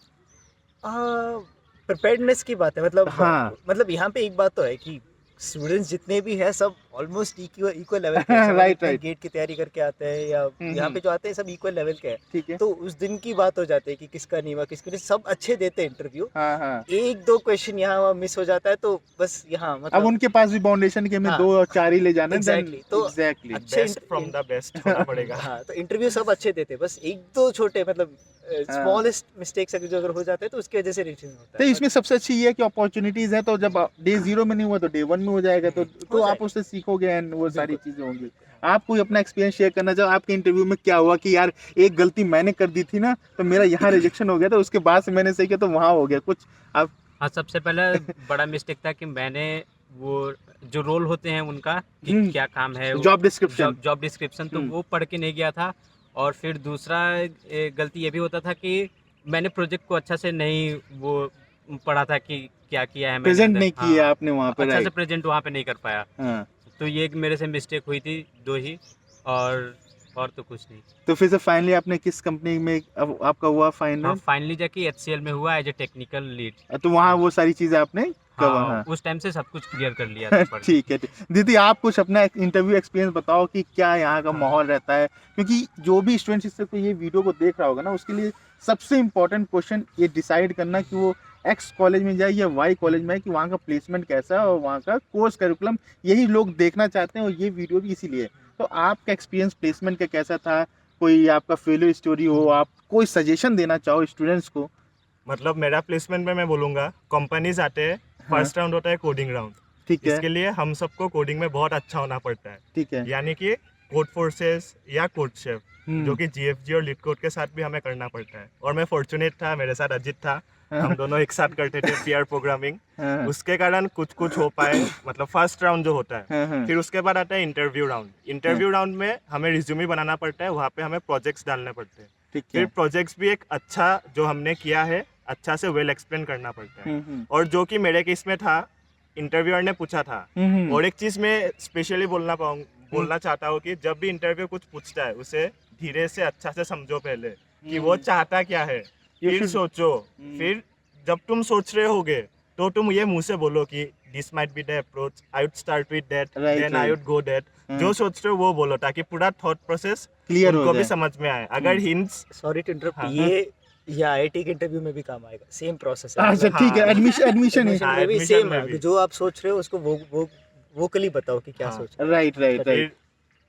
प्रिपेयर्डनेस की बात है, मतलब हाँ। मतलब यहाँ पे एक बात तो है कि स्टूडेंट्स जितने भी हैं सब ऑलमोस्ट इक्वल लेवल के Right, हैं। right. गेट की तैयारी करके आते हैं या यहाँ पे जो आते हैं सब इक्वल लेवल के हैं। ठीक है। तो उस दिन की बात हो जाती है कि किसका नहीं हुआ, किसका नहीं। सब अच्छे देते हैं इंटरव्यू, हाँ। 1-2 क्वेश्चन यहाँ वहाँ मिस हो जाता है, तो बस यहाँ अब मतलब उनके पास भी फाउंडेशन के हमें हाँ। 2 और 4 ही ले जाना है। Exactly. तो एग्जैक्टली। अच्छे बेस्ट फ्रॉम द बेस्ट होना पड़ेगा। हाँ, तो इंटरव्यू सब अच्छे देते हैं, बस 1-2 छोटे मतलब स्मॉलेस्ट मिस्टेक्स अगर हो जाते हैं तो उसकी वजह से रिजेक्शन होता तो है। इसमें सबसे अच्छी ये है कि अपॉर्चुनिटीज है, तो जब डे 0 में नहीं हुआ तो डे 1 में हो जाएगा, तो आप जाएगा। उससे सीखोगे एंड वो सारी चीजें होंगी। आप कोई अपना एक्सपीरियंस शेयर करना चाहो, आपके इंटरव्यू में क्या हुआ कि यार एक गलती मैंने कर दी थी ना, तो मेरा यहाँ रिजेक्शन हो गया था, उसके बाद से मैंने सही किया तो वहाँ हो गया कुछ? आप हाँ, सबसे पहले बड़ा मिस्टेक था कि मैंने वो जो रोल होते हैं उनका कि क्या काम है, जॉब डिस्क्रिप्शन। तो वो पढ़ के नहीं गया था। और फिर दूसरा गलती ये भी होता था कि मैंने प्रोजेक्ट को अच्छा से नहीं वो पढ़ा था कि क्या किया है मैंने प्रेजेंट अंदर। नहीं किया हाँ, आपने वहाँ पे, अच्छा से राइट। प्रेजेंट वहाँ पे नहीं कर पाया। हाँ। तो ये एक मेरे से मिस्टेक हुई थी, 2 ही, और तो कुछ नहीं। तो फिर से फाइनली आपने किस कंपनी में अब आपका हुआ हाँ, फाइनल? फाइनली जाके HCL में हुआ एज ए टेक्निकल लीड। तो वहाँ वो सारी चीजें आपने कवर? हाँ, हाँ। उस टाइम से सब कुछ क्लियर कर लिया था पढ़ के। ठीक है। दीदी, आप कुछ अपना इंटरव्यू एक्सपीरियंस बताओ कि क्या यहाँ का माहौल रहता है, क्योंकि जो भी स्टूडेंट इससे को ये वीडियो को देख रहा होगा ना, उसके लिए सबसे इम्पोर्टेंट क्वेश्चन ये डिसाइड करना कि वो X कॉलेज में जाए या Y कॉलेज में है, कि वहाँ का प्लेसमेंट कैसा है और वहाँ का कोर्स करिकुलम, यही लोग देखना चाहते हैं, और ये वीडियो भी इसीलिए। तो आपका एक्सपीरियंस प्लेसमेंट का कैसा था? कोई आपका फेलियर स्टोरी हो, आप कोई सजेशन देना चाहो स्टूडेंट्स को? मतलब मेरा प्लेसमेंट में मैं बोलूँगा, कंपनीज आते हैं, फर्स्ट राउंड होता है कोडिंग राउंड। ठीक है। इसके लिए हम सबको कोडिंग में बहुत अच्छा होना पड़ता है, ठीक है। यानी कि कोड फोर्सेस या कोड शेफ, जो कि GFG और लीड कोड के साथ भी हमें करना पड़ता है। और मैं फॉर्चुनेट था, मेरे साथ अजित था, हम दोनों एक साथ करते थे पेयर प्रोग्रामिंग। उसके कारण कुछ हो पाए, मतलब फर्स्ट राउंड जो होता है। फिर उसके बाद आता है इंटरव्यू राउंड। इंटरव्यू राउंड में हमें रिज्यूमे बनाना पड़ता है, वहाँ पे हमें प्रोजेक्ट्स डालने पड़ते हैं। ठीक फिर है। प्रोजेक्ट्स भी एक अच्छा जो हमने किया है अच्छा से वेल एक्सप्लेन करना पड़ता है। और जो कि मेरे केस में था, इंटरव्यूअर ने पूछा था। और एक चीज़ मैं स्पेशली बोलना चाहता हूँ कि जब भी इंटरव्यू कुछ पूछता है, उसे धीरे से अच्छा से समझो पहले कि वो चाहता क्या है, फिर सोचो। फिर जब तुम सोच रहे होगे तो तुम ये मुंह से बोलो कि this might be the approach, I would start with that, then I would go that. जो सोच रहे हो वो बोलो, ताकि पूरा थॉट प्रोसेस क्लियर हो उनको भी जाए। समझ में आए। अगर हिंट्स सॉरी टू इंटरप्ट, हाँ। ये IIT के इंटरव्यू में भी काम आएगा, सेम प्रोसेस है। अच्छा ठीक है। एडमिशन हाँ, में भी admission सेम में है, भी। जो आप सोच रहे हो उसको वो वोकली बताओ कि क्या हाँ। सोच रहे हो। राइट। फिर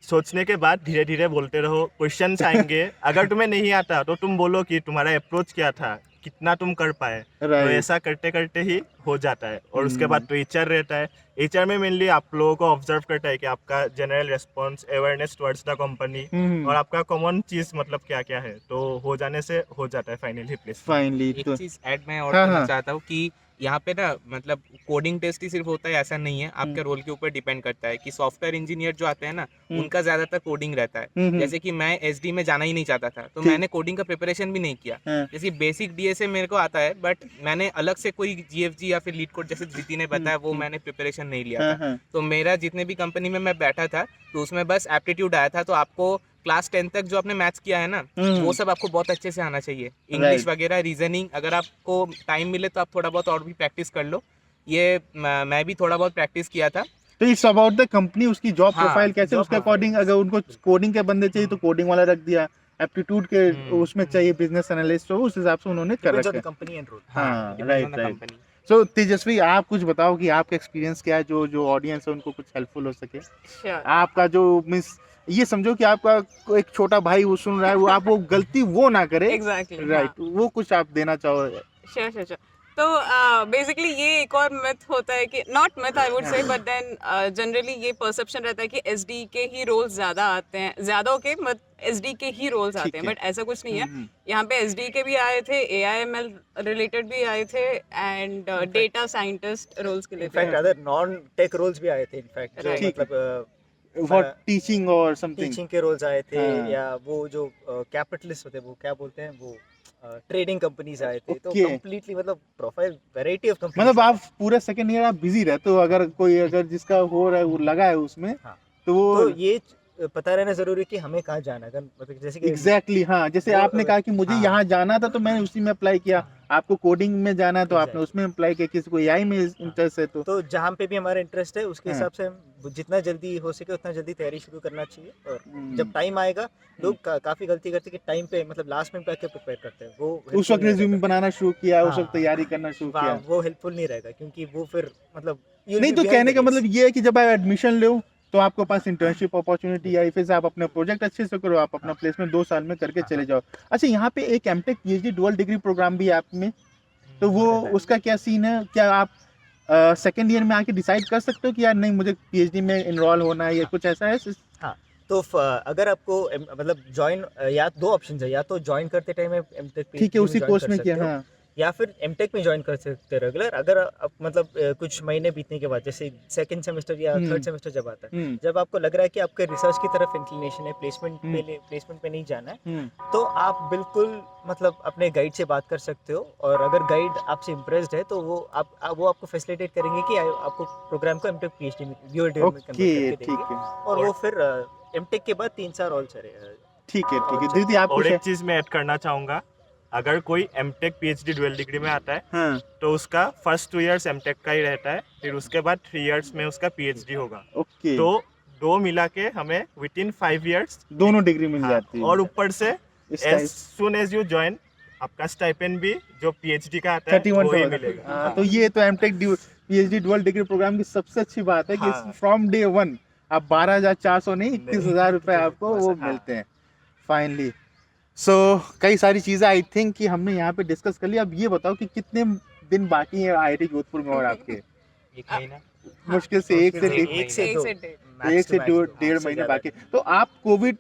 सोचने के बाद धीरे धीरे बोलते रहो, क्वेश्चंस आएंगे। अगर तुम्हें नहीं आता तो तुम बोलो कि तुम्हारा अप्रोच क्या था, कितना तुम कर पाए। तो Right. ऐसा करते करते ही हो जाता है। और उसके बाद तो एचआर रहता है। एचआर में मेनली आप लोगों को ऑब्जर्व करता है कि आपका general response, awareness towards the company और आपका कॉमन चीज मतलब क्या क्या है, तो हो जाने से हो जाता है फाइनली प्लेस। फाइनली एक तो चीज ऐड मैं और हाँ, करना हाँ। चाहता हूँ कि यहाँ पे ना मतलब कोडिंग टेस्ट ही सिर्फ होता है ऐसा नहीं है, आपके रोल के ऊपर डिपेंड करता है कि सॉफ्टवेयर इंजीनियर जो आते हैं ना उनका ज्यादातर कोडिंग रहता है। जैसे कि मैं एसडी में जाना ही नहीं चाहता था तो ठीक। मैंने कोडिंग का प्रिपरेशन भी नहीं किया। हाँ। जैसे बेसिक डीएसए मेरे को आता है बट मैंने अलग से कोई जीएफजी या फिर लीड कोड जैसे धृति ने बताया वो मैंने प्रिपरेशन नहीं लिया हाँ, था। हाँ। तो मेरा जितने भी कंपनी में मैं बैठा था तो उसमें बस एप्टीट्यूड आया था। तो आपको क्लास 10 तक जो आपने मैथ्स किया है ना वो सब आपको बहुत अच्छे से आना चाहिए। इंग्लिश वगैरह रीजनिंग अगर आपको टाइम मिले तो आप थोड़ा बहुत और भी प्रैक्टिस कर लो। ये मैं भी थोड़ा बहुत प्रैक्टिस किया था। तो इट्स अबाउट द कंपनी, उसकी जॉब हाँ, प्रोफाइल कैसे, job उसके अकॉर्डिंग अगर उनको कोडिंग के बंदे चाहिए तो कोडिंग वाला रख दिया, एप्टीट्यूड के उसमें चाहिए बिजनेस एनालिस्ट, तो उस हिसाब से उन्होंने कर Depends on रखा the है। company and role. हाँ, depends right on the right. company। सो तेजस्वी, आप कुछ बताओ कि आपका एक्सपीरियंस क्या है, जो जो ऑडियंस है उनको कुछ हेल्पफुल हो सके। Sure. आपका जो मीन्स ये समझो कि आपका एक छोटा भाई वो सुन रहा है, वो आप वो गलती वो ना करे, Exactly. राइट, वो कुछ आप देना चाहो। श्योर। तो बेसिकली ये एक और मिथ होता है कि not myth I would say, but then generally ये परसेप्शन रहता है कि एसडी के ही रोल्स ज्यादा आते हैं, ज्यादा ओके मत एसडी के ही रोल्स ठीक आते हैं, है। बट ऐसा कुछ नहीं है। यहाँ पे एसडी के भी आए थे, एआईएमएल रिलेटेड भी आए थे एंड डेटा साइंटिस्ट रोल्स के लिए In fact, थे। other non-tech roles भी आए थे in fact, जो Right. मतलब फॉर टीचिंग और समथिंग। टीचिंग के रोल्स आए थे, हाँ। या वो जो कैपिटलिस्ट होते हैं वो क्या बोलते हैं, वो ट्रेडिंग कंपनीज आए थे। तो Okay. कंप्लीटली मतलब प्रोफाइल वैरायटी ऑफ कंपनीज। मतलब आप पूरे सेकंड ईयर आप बिजी रहते हो, अगर कोई अगर जिसका हो रहा है वो लगा है उसमें, हाँ। तो वो तो ये पता रहना जरूरी है कि हमें कहाँ जाना है। अगर मतलब जैसे कि एग्जैक्टली हाँ, जैसे वो आपने कहा कि मुझे हाँ। यहाँ जाना था तो मैंने उसी में अप्लाई किया, आपको कोडिंग में जाना है तो आपने Exactly. उसमें अप्लाई किया, किसी को एआई में इंटरेस्ट है तो जहाँ पे भी हमारा इंटरेस्ट है उसके हाँ। हिसाब से हम जितना जल्दी हो सके उतना जल्दी तैयारी शुरू करना चाहिए। और हम्म। जब टाइम आएगा, लोग काफी गलती करते हैं कि टाइम पे मतलब लास्ट में आके प्रिपेयर करते हैं। वो उस वक्त helpful नहीं रिज्यूमे रहेगा। बनाना शुरू किया, उस हाँ। वक्त तैयारी करना शुरू किया। वो हेल्पफुल नहीं रहेगा क्योंकि वो फिर मतलब you'll नहीं be तो behind कहने the का race. मतलब ये है कि जब आप एडमिशन लो तो आपके पास इंटर्नशिप अपॉर्चुनिटी आई, फिर से आप अपना प्रोजेक्ट अच्छे से करो, आप अपना प्लेसमेंट 2 साल में करके चले जाओ। अच्छा, यहाँ पे एक MTech PhD dual degree programme भी है आप में, तो वो उसका क्या सीन है? क्या आप सेकेंड ईयर में आके डिसाइड कर सकते हो कि यार नहीं मुझे पीएचडी में इनरोल होना है, या कुछ ऐसा है? तो अगर आपको मतलब ज्वाइन, या 2 ऑप्शंस है, या तो ज्वाइन करते टाइम एमटेक ठीक है, उसी कोर्स में किया। हाँ, या फिर एमटेक में ज्वाइन कर सकते हैं रेगुलर। अगर आप मतलब कुछ महीने बीतने के बाद, जैसे सेकंड सेमेस्टर या थर्ड सेमेस्टर जब आता है, जब आपको लग रहा है कि आपके रिसर्च की तरफ इंक्लिनेशन है, प्लेसमेंट पे नहीं जाना है, तो आप बिल्कुल मतलब अपने गाइड से बात कर सकते हो। और अगर गाइड आपसे इम्प्रेस्ड है तो वो आपको फैसिलिटेट करेंगे कि आपको प्रोग्राम को एमटेक पीएचडी में ड्यूअल में कन्वर्ट ओके, करके ठीक देंगे। है, और वो फिर एमटेक के बाद 3 साल और चलेगा। ठीक है, ठीक है। दीदी आप और कुछ एक चीज मैं ऐड करना चाहूंगा, अगर कोई एमटेक पीएचडी डुअल डिग्री में आता है हाँ, तो उसका फर्स्ट 2 इयर्स एमटेक का ही रहता है, फिर उसके बाद 3 इयर्स में उसका पीएचडी होगा। ओके, तो 2 मिला के हमें विद इन 5 इयर्स दोनों डिग्री मिल जाती है। और ऊपर से इस एज टाइप सुन एज यू ज्वाइन आपका स्टाइपेंड भी जो पीएचडी का आता है 31 वो ही होगा। मिलेगा। हाँ, तो ये तो MTech PhD dual degree programme की सबसे अच्छी बात है कि हाँ। फ्रॉम डे 1 आप 12,400 नहीं 21,000 रुपए आपको वो हाँ। मिलते हैं फाइनली। सो कई सारी चीज़ें आई थिंक कि हमने यहाँ पे डिस्कस कर लिया। अब ये बताओ कि कितने दिन बाकी है आईआईटी जोधपुर में और आपके? एक महीना मुश्किल से एक से मुश्किल डेढ़ एक से एक दो, से डेढ़। max एक to से max दो, डेढ़ उससे महीने ज़्यादा बाकी। तो आप कोविड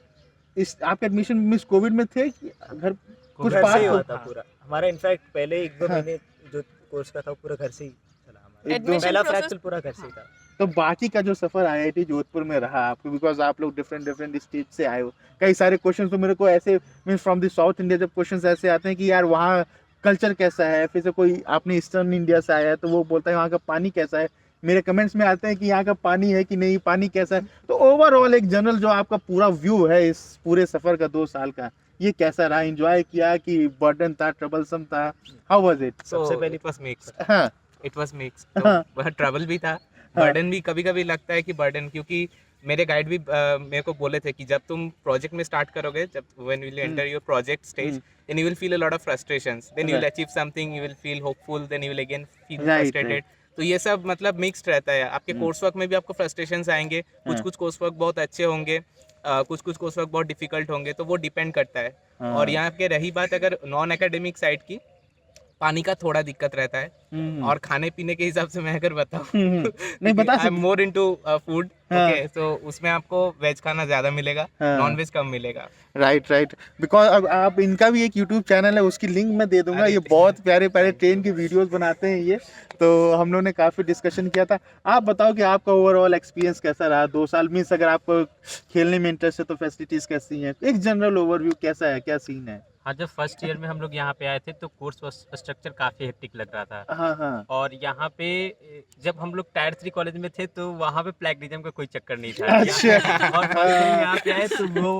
आपके एडमिशन मिस कोविड में थे कि घर कुछ घर बात से ही तो- हुआ था पूरा हमारा। इनफैक्ट पहले 1-2 हाँ। महीने जो कोर्स का था वो पूरा घर से ही चला हमारा। एकदम पहला process- फ्रैक्चर पूरा घर से ही था। तो बाकी का जो सफर आईआईटी जोधपुर में रहा आपको, बिकॉज आप लोग डिफरेंट स्टेट से आए हो, कई सारे क्वेश्चन तो मेरे को ऐसे mean from the south India जब क्वेश्चंस ऐसे आते हैं कि यार वहाँ कल्चर कैसा है, फिर से कोई आपने ईस्टर्न इंडिया से आया है तो वो बोलता है वहाँ का पानी कैसा है, मेरे कमेंट्स में आते हैं कि यहाँ का पानी है कि नहीं, पानी कैसा है। तो ओवरऑल एक जनरल जो आपका पूरा व्यू है इस पूरे सफर का 2 साल का, ये कैसा रहा? एंजॉय किया कि बर्डन था, ट्रबलसम था? How was it? सबसे पहले इट वाज मिक्स, हाँ, इट वाज मिक्स। हाँ। तो ट्रबल भी था, बर्डन भी कभी कभी लगता है कि बर्डन, क्योंकि मेरे गाइड भी मेरे को बोले थे कि जब तुम प्रोजेक्ट में स्टार्ट करोगे, जब when you will enter your project stage, then you will feel a lot of frustrations, then you will achieve something, you will feel hopeful, then you will again feel Right, frustrated. तो ये सब मतलब mixed रहता है। आपके course work में भी आपको फ्रस्ट्रेशंस आएंगे, कुछ कोर्स वर्क बहुत अच्छे होंगे, कुछ कुछ कोर्स वर्क बहुत डिफिकल्ट होंगे, तो वो डिपेंड करता है। हाँ। और यहाँ के रही बात अगर नॉन एकेडमिक साइड की, पानी का थोड़ा दिक्कत रहता है। और खाने पीने के हिसाब से मैं अगर बताऊँ नहीं बता I am more into food, हाँ। ओके, तो उसमें आपको वेज खाना ज़्यादा मिलेगा, हाँ। नॉन वेज कम मिलेगा। राइट राइट, बिकॉज अब आप इनका भी एक यूट्यूब चैनल है, उसकी लिंक मैं दे दूंगा। अरे ये बहुत प्यारे प्यारे ट्रेन की वीडियोस बनाते हैं ये, तो हम लोगों ने काफ़ी डिस्कशन किया था। आप बताओ कि आपका ओवरऑल एक्सपीरियंस कैसा रहा 2 साल मीन्स अगर आपको खेलने में इंटरेस्ट है तो फैसिलिटीज़ कैसी हैं, एक जनरल ओवरव्यू कैसा है, क्या सीन है? हाँ, जब फर्स्ट ईयर में हम लोग यहाँ पे आए थे तो कोर्स स्ट्रक्चर काफ़ी हेक्टिक लग रहा था। हाँ हाँ, और यहाँ पे जब हम लोग टायर 3 कॉलेज में थे तो वहाँ पे प्लेगरिज्म का कोई चक्कर नहीं था। अच्छा। और यहाँ पे आए तो वो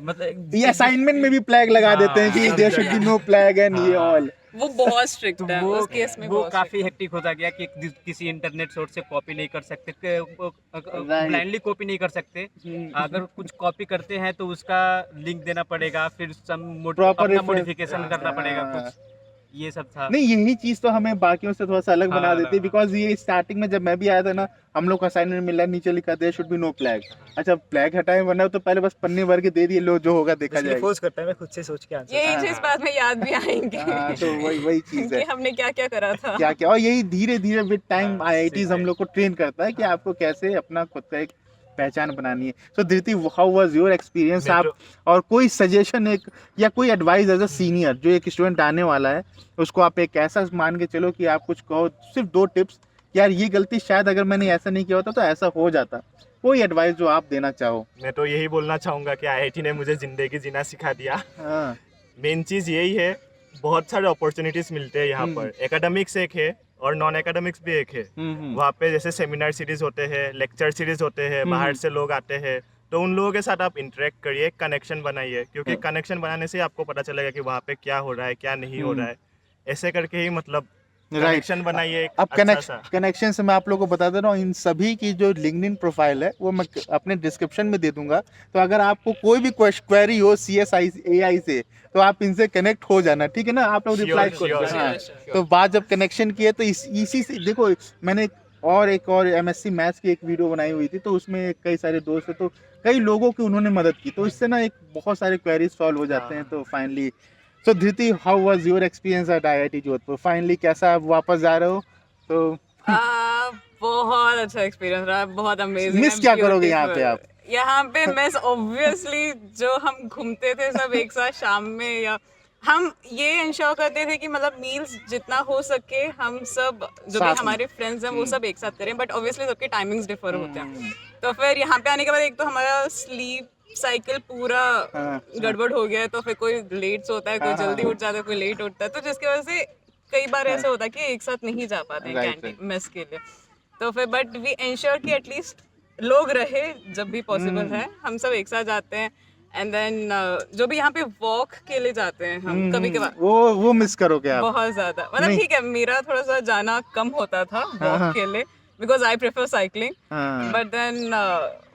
मतलब ये असाइनमेंट में भी फ्लैग लगा देते हैं कि there should be no flag and ये ऑल। वो बहुत स्ट्रिक्ट तो है वो उस केस में, वो बहुत काफी हेक्टिक होता गया कि किसी इंटरनेट सोर्स से कॉपी नहीं कर सकते, ब्लाइंडली कॉपी नहीं कर सकते। अगर कुछ कॉपी करते हैं तो उसका लिंक देना पड़ेगा, फिर Proper अपना reference- मॉडिफिकेशन करना पड़ेगा हाँ। कुछ, ये सब था। नहीं यही चीज तो हमें बाकियों से थोड़ा सा अलग हाँ, बना देती है, हाँ। बिकॉज ये स्टार्टिंग में जब मैं भी आया था ना, हम लोग को असाइनमेंट मिला, नीचे लिखा there should be no flag. अच्छा फ्लैग हटाए वरना तो पहले बस पन्ने भर के दे दिए, लो जो होगा देखा इसलिए जाएगा। फोर्स करता है मैं खुद से सोच के आंसर। यही चीज बाद में याद भी आएंगे हाँ, तो वही चीज कि है हमने क्या क्या करा था। क्या क्या, और यही धीरे धीरे विद टाइम हाँ, आईआईटीज हम लोग को ट्रेन करता है कि आपको कैसे अपना खुद का एक पहचान बनानी है। सो धृति, हाउ वाज योर एक्सपीरियंस? मैं आप तो- और कोई सजेशन एक या कोई एडवाइस एज अ सीनियर जो एक स्टूडेंट आने वाला है, उसको आप एक ऐसा मान के चलो कि आप कुछ कहो, सिर्फ 2 टिप्स, यार ये गलती शायद अगर मैंने ऐसा नहीं किया होता तो ऐसा हो जाता, कोई एडवाइस जो आप देना चाहो? मैं तो यही बोलना चाहूँगा कि आईआईटी ने मुझे ज़िंदगी जीना सिखा दिया। हाँ, मेन चीज़ यही है, बहुत सारे अपॉर्चुनिटीज़ मिलते हैं यहाँ पर। एकेडमिक्स एक है और नॉन एकेडमिक्स भी एक है। वहाँ पे जैसे सेमिनार सीरीज होते हैं, लेक्चर सीरीज होते हैं, बाहर से लोग आते हैं, तो उन लोगों के साथ आप इंटरेक्ट करिए, कनेक्शन बनाइए, क्योंकि कनेक्शन बनाने से आपको पता चलेगा कि वहाँ पे क्या हो रहा है, क्या नहीं हो रहा है। ऐसे करके ही मतलब राइट। कनेक्शन बनाइए। अब अच्छा सा। कनेक्शन से मैं आप लोगों को बता दे रहा हूँ, इन सभी की जो लिंक्डइन प्रोफाइल है वो मैं अपने डिस्क्रिप्शन में दे दूंगा। तो अगर आपको कोई भी क्वेरी हो CSI AI से, तो आप इनसे कनेक्ट हो जाना, ठीक है ना? आप लोग रिप्लाई Sure, करो। sure, हाँ, sure, तो बात जब कनेक्शन की है तो इसी से देखो, मैंने एक और MSc मैथ्स की एक वीडियो बनाई हुई थी, तो उसमें कई सारे दोस्त हैं, तो कई लोगों की उन्होंने मदद की, तो इससे ना एक बहुत सारे क्वेरीज सॉल्व हो जाते हैं। तो finally, so Dhriti, how was your experience eight IIT Jodhpur? Finally कैसा, आप वापस जा रहे हो तो बहुत अच्छा एक्सपीरियंस रहा, बहुत अमेजिंग। मिस क्या करोगे यहाँ पे आप? यहाँ पे मिस ऑब्वियसली जो हम घूमते थे सब एक साथ शाम में, या हम ये इंश्योर करते थे कि मतलब मील्स जितना हो सके हम सब जो भी साथ में। हमारे फ्रेंड्स हैं वो सब एक साथ करें, बट ऑब्वियसली सबके टाइमिंग्स डिफर होते हैं। तो फिर यहाँ पे आने के बाद एक तो हमारा स्लीप साइकिल पूरा हाँ, गड़बड़ हो गया है, तो फिर कोई लेट सोता है, कोई जल्दी उठ जाता है, कोई लेट उठता है, तो जिसकी वजह से कई बार ऐसा होता है कि एक साथ नहीं जा पाते हैं Right, कैंटीन मेस के लिए। तो फिर बट वी इंश्योर कि एटलीस्ट लोग रहे जब भी पॉसिबल है, हम सब एक साथ जाते हैं। एंड देन जो भी यहाँ पे वॉक के लिए जाते हैं हम कभी कभार, वो मिस करोगे आप? बहुत ज्यादा, मतलब नहीं। ठीक है मेरा थोड़ा सा जाना कम होता था वॉक के लिए, बिकॉज आई प्रेफर साइकिलिंग, हाँ, but then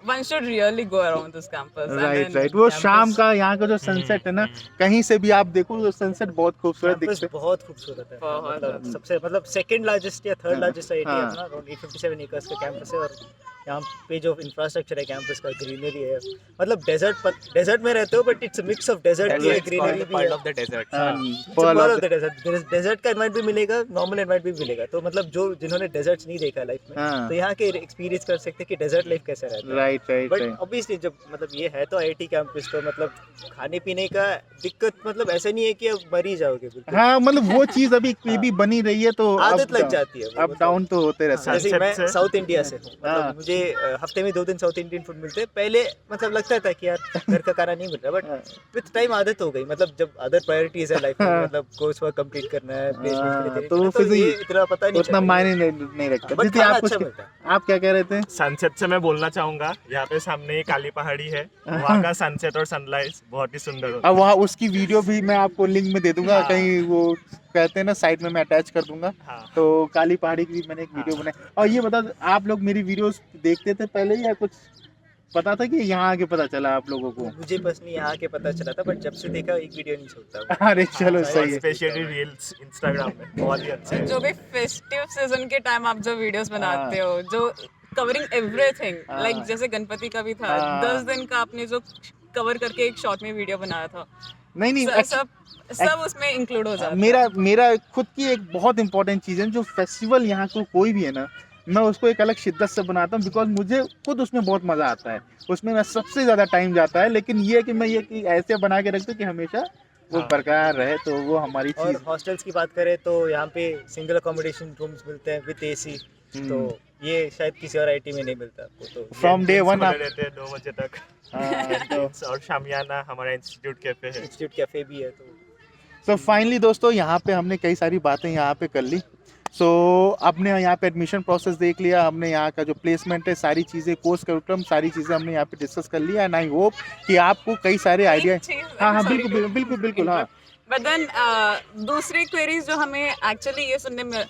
one should really go around this campus. Right. वो शाम का यहाँ का जो सनसेट है ना, कहीं से भी आप देखो तो सनसेट बहुत खूबसूरत कैंपस दिखता है। बहुत खूबसूरत है, बहुत मतलब सबसे मतलब सेकंड लार्जेस्ट या थर्ड लार्जेस्ट आईआईटी हाँ। है अपना, अराउंड 857 एकर्स का कैंपस है। और यहाँ पे जो इंफ्रास्ट्रक्चर है कैंपस का, ग्रीनरी है, मतलब डेजर्ट में रहते हो but it's a mix of desert भी है, ग्रीनरी भी पार्ट है। Of the desert. Pearl of the- desert का एनवायरनमेंट भी मिलेगा, नॉर्मल एनवायरनमेंट भी मिलेगा। तो मतलब जो जिन्होंने डेजर्ट्स नहीं देखा लाइफ में, हाँ। तो यहाँ के एक्सपीरियंस कर सकते हैं कि डेजर्ट लाइफ कैसा रहता है। Right right but right. Obviously जब मतलब ये है तो आईआईटी कैंपस, तो मतलब खाने पीने का दिक्कत मतलब ऐसा नहीं है कि अब मर ही जाओगे बिल्कुल। हाँ, मतलब वो चीज अभी भी बनी रही है, तो आदत लग जाती है वो, अप मतलब। डाउन तो होते रहते हैं। जैसे मैं Sunset से- साउथ इंडिया से हूँ, हाँ। मतलब मुझे हफ्ते में 2 दिन साउथ इंडियन फूड मिलते हैं। पहले मतलब लगता था कि यार घर का खाना नहीं मिल रहा, हाँ। बट विद टाइम आदत हो गई। मतलब जब अदर प्रायोरिटीज है लाइफ में, हाँ। मतलब कोर्स वर्क कंप्लीट करना है, प्लेसमेंट के लिए हाँ, तैयारी तो करना है, फिर ये ये इतना पता नहीं उतना चला। मायने नहीं रखता। बट दीदी, खाना आप कुछ अच्छा मिलता है। आप क्या कह रहे थे? सनसेट से मैं बोलना चाहूँगा, यहाँ पे सामने ही काली पहाड़ी है, वहाँ का सनसेट और सनराइज बहुत ही सुंदर होता है। अब वहाँ उसकी वीडियो भी मैं आपको लिंक में दे दूंगा, हाँ। कहीं वो कहते हैं ना साइड में मैं अटैच कर दूंगा। हाँ। तो काली पहाड़ी की भी मैंने एक वीडियो बनाई। और ये बता, आप लोग मेरी वीडियोस देखते थे पहले या कुछ पता था कि यहाँ आके पता चला आप लोगों को? मुझे पर्सनली यहाँ के पता चला था, बट जब से देखा एक वीडियो नहीं छोड़ता। अरे चलो हाँ, सही है। स्पेशली रील्स इंस्टाग्राम में बहुत ही अच्छे हैं। जो भी फेस्टिव सीजन के टाइम आप जो वीडियोस बनाते हो, जो कवरिंग एवरीथिंग हाँ। लाइक जैसे गणपति का भी था, हाँ। 10 दिन का आपने जो कवर करके एक शॉर्ट में वीडियो बनाया था, नहीं सब उसमें इंक्लूड हो जाता है। मेरा खुद की एक बहुत इंपॉर्टेंट चीज़ है, जो फेस्टिवल यहाँ को कोई भी है ना, मैं उसको एक अलग शिद्दत से बनाता हूँ, बिकॉज मुझे खुद उसमें बहुत मज़ा आता है, उसमें मैं सबसे ज़्यादा टाइम जाता है। लेकिन ये कि मैं ये कि ऐसे बना के रखता हूँ कि हमेशा वो बरकरार रहे, तो वो हमारी और चीज़। हॉस्टल्स की बात करें तो यहाँ पे सिंगल अकोमोडेशन रूम्स मिलते हैं विद एसी, तो ये शायद किसी और आईटी में नहीं मिलता आपको। तो फ्रॉम डे वन खुले आप रहते हैं 2 बजे तक। तो और शामियाना हमारा इंस्टीट्यूट कैफे है। इंस्टीट्यूट कैफे भी है। सो फाइनली दोस्तों, यहाँ पे हमने कई सारी बातें यहाँ पे कर ली। सो अपने यहाँ पे एडमिशन प्रोसेस देख लिया, हमने यहाँ का जो प्लेसमेंट है, सारी चीज़ें, कोर्स करिकुलम, सारी चीज़ें हमने यहाँ पे डिस्कस कर लिया। एंड आई होप कि आपको कई सारे आइडिया। हाँ, बिल्कुल हाँ। बट देन दूसरी क्वेरीज जो हमें एक्चुअली ये सुनने में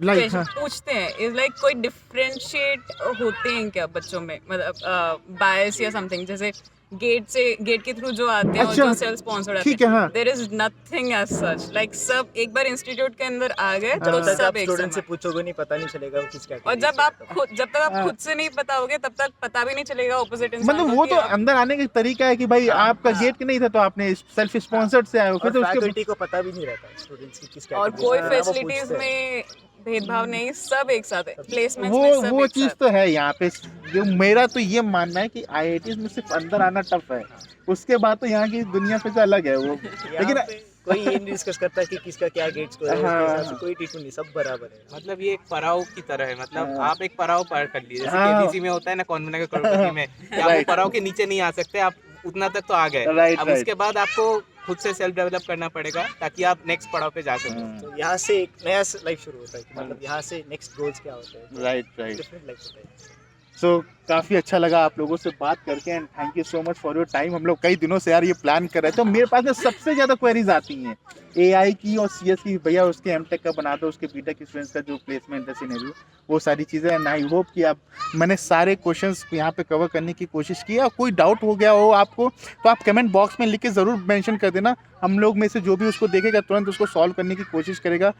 Like, हाँ। पूछते हैं इज लाइक कोई डिफरेंशिएट होते हैं क्या बच्चों में, मतलब बायस या समथिंग, जैसे गेट के थ्रू जो आते हैं और अच्छा, जो सेल्फ स्पॉन्सर्ड आते ठीक है, हाँ। हैं, there is nothing as such, like सब एक बार इंस्टीट्यूट के अंदर आ गए तो जब तक सब आप एक स्टूडेंट से समान। पूछोगे नहीं पता नहीं चलेगा वो किस और जब तक आप खुद से नहीं बताओगे तब तक पता भी नहीं चलेगा ऑपोजिट इंसान मतलब को वो कि तो आप- अंदर आने का तरीका है कि भाई आपका गेट नहीं था तो आपने सेल्फ स्पॉन्सर्ड से आए हो, फिर तो उसके फैकल्टी को पता भी नहीं रहता स्टूडेंट्स की किस और category कोई से है, वो फैसिलिटीज पूछते हैं। में भेदभाव नहीं, सब एक साथ है, प्लेसमेंट में सब वो एक चीज़ साथ। तो है यहाँ पे। जो मेरा तो ये मानना है कि आईआईटीज में सिर्फ अंदर आना टफ है, उसके बाद तो यहाँ की दुनिया फिर से अलग है वो। यहाँ लेकिन पे कोई ये नहीं डिस्कस करता कि किसका क्या गेट स्कोर है, उसके हाँ, हिसाब से हाँ। कोई टीटू नहीं, सब बराबर है। मतलब ये एक पड़ाव की तरह है, मतलब हाँ। आप एक पड़ाव पार कर लीजिए, जैसे हाँ। केबीसी में होता है ना, कौन बनेगा करोड़पति में, कि आप वो Right. पड़ाव के नीचे नहीं आ सकते, आप उतना तक तो आ गए। Right, अब right. उसके बाद आपको खुद से सेल्फ डेवलप करना पड़ेगा ताकि आप नेक्स्ट पड़ाव पे जा सकें। हाँ। तो यहाँ से एक नया लाइफ शुरू होता है कि मतलब यहाँ से नेक्स्ट गोल्स क्या होते हैं। Right right. डिफरेंट लाइफ होता है। सो काफ़ी अच्छा लगा आप लोगों से बात करके, and thank you so much for your time. हम लोग कई दिनों से यार ये प्लान कर रहे थे, तो मेरे पास में सबसे ज़्यादा क्वेरीज आती हैं एआई की और सीएस की, भैया उसके एमटेक का बना दो, उसके बीटेक स्टूडेंट्स का जो प्लेसमेंट है सिनेरियो, वो सारी चीज़ें। एंड आई होप कि आप, मैंने सारे क्वेश्चंस यहाँ पे कवर करने की कोशिश की है। और कोई डाउट हो गया हो आपको तो आप कमेंट बॉक्स में लिख के ज़रूर मेंशन कर देना, हम लोग में से जो भी उसको देखेगा तुरंत उसको सॉल्व करने की कोशिश करेगा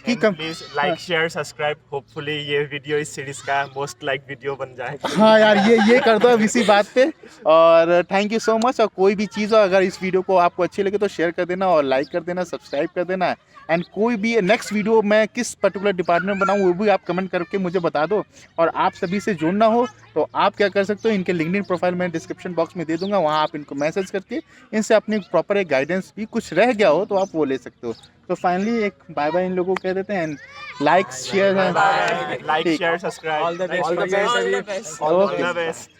कि please like share subscribe, hopefully ये वीडियो इस सीरीज का मोस्ट लाइक वीडियो बन जाए। हाँ यार, ये कर दो अब इसी बात पे। और थैंक यू सो मच। और कोई भी चीज़ हो, अगर इस वीडियो को आपको अच्छी लगे तो शेयर कर देना और लाइक कर देना, सब्सक्राइब कर देना। एंड कोई भी नेक्स्ट वीडियो मैं किस पर्टिकुलर डिपार्टमेंट बनाऊँ वो भी आप कमेंट करके मुझे बता दो। और आप सभी से जुड़ना हो तो आप क्या कर सकते हो, इनके लिंक्डइन प्रोफाइल मैं डिस्क्रिप्शन बॉक्स में दे दूंगा, वहाँ आप इनको मैसेज करके इनसे अपनी प्रॉपर एक गाइडेंस भी कुछ रह गया हो तो आप वो ले सकते हो। तो फाइनली एक बाय बाय इन लोगों को कह देते हैं, and like share like share subscribe, All the best. All the best. All the best.